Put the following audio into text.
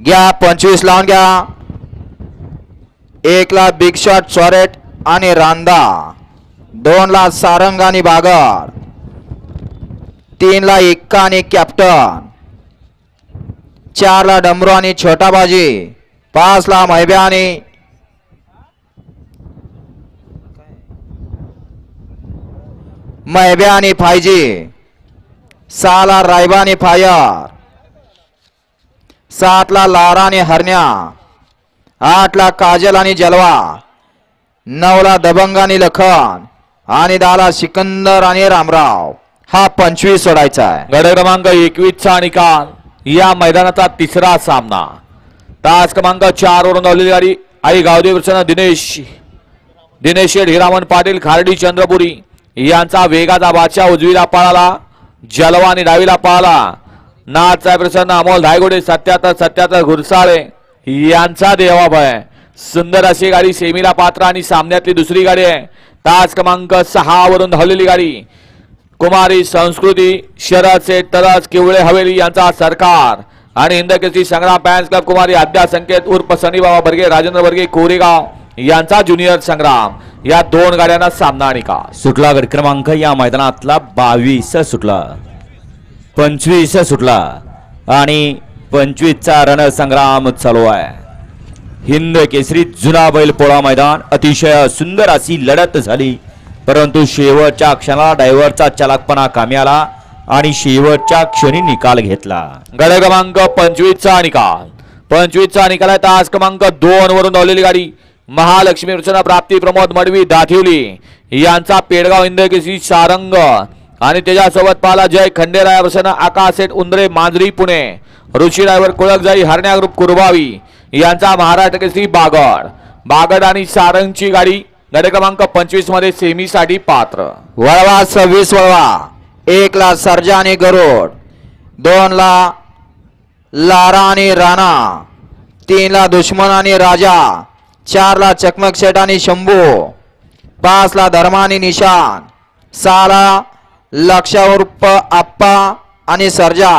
घ्या 25 लावून घ्या. 1 ला बिग शॉट चॉरेट आणि रांदा. 2 ला सारंग आणि बागर. 3 ला इक्का आणि कॅप्टन. 4 ला डमरू आणि छोटा बाजी. 5 ला मैब्या आणि मैब्या आणि फायजी. 6 ला रायबा आणि फायर. 7 ला लारा आणि हरण्या. 8 ला काजल आणि जलवा. 9 ला दबंग आणि लखन आणि 10 ला सिकंदर आणि रामराव. हा 25 सोडायचा आहे. गट क्रमांक 21 चा निकाल या मैदानाचा तिसरा सामना. तास क्रमांक 4 वरून धावलेली गाडी आई गावदेव प्रसन्न दिनेश शेठ हिरामन पाटील खार्डी चंद्रपुरी यांचा वेगाचा बादशाह उजवीला पळाला. जलवा आणि डावीला पळाला नाथसाहेब प्रसन्न अमोल धायगुडे 77 घुरसाळे यांचा देवाभय. सुंदर अशी गाडी सेमीला पात्र आणि सामन्यातली दुसरी गाडी आहे. तास क्रमांक 6 वरून धावलेली गाडी कुमारी संस्कृती शरद सेठ तरस किवळे हवेली यांचा सरकार आणि हिंदकेसरी संग्राम फॅन्स क्लब कुमारी आद्या संकेत उर्फ सनीबाबा बर्गे राजेंद्र बर्गे कोरेगाव यांचा ज्युनियर संग्राम. या 2 गाड्यांना सामना निकाल. सुटला गट क्रमांक या मैदानातला 22 सुटला. 25 सुटला आणि 25 चा रणसंग्राम चालू आहे. हिंद केसरी जुना बैल पोळा मैदान. अतिशय सुंदर अशी लढत झाली परंतु शेवटच्या क्षणाला ड्रायव्हरचा चालकपणा कामी आला आणि शेवटच्या क्षणी निकाल घेतला. गट क्रमांक 25 चा निकाल. 25 चा निकाल आहे. तास क्रमांक 2 वरून धावलेली गाडी महालक्ष्मी प्रसन्न प्राप्ती प्रमोद मडवी दाठिवली यांचा पेडगाव हिंदकेसरी सारंग आणि त्याच्यासोबत पाला जय खंडेराय प्रसन्न आकाश सेठ उंदरे मांजरी पुणे. ऋषी ड्रायव्हर कुळकजाई हरण्या ग्रुप कुरबावी यांचा महाराष्ट्र केसरी बागड आणि सारंगची गाडी गट क्रमांक 25 मध्ये सेमीसाठी पात्र. वळवा 26 वळवा. 1 ला सर्जा आणि गरुड. 2 ला लारा आणि राणा. 3 ला दुश्मन आणि राजा. 4 ला चकमक शेठ आणि शंभू. 5 ला धर्मा आणि निशान. 6 ला लक्षा उर्फ आप्पा आणि सर्जा.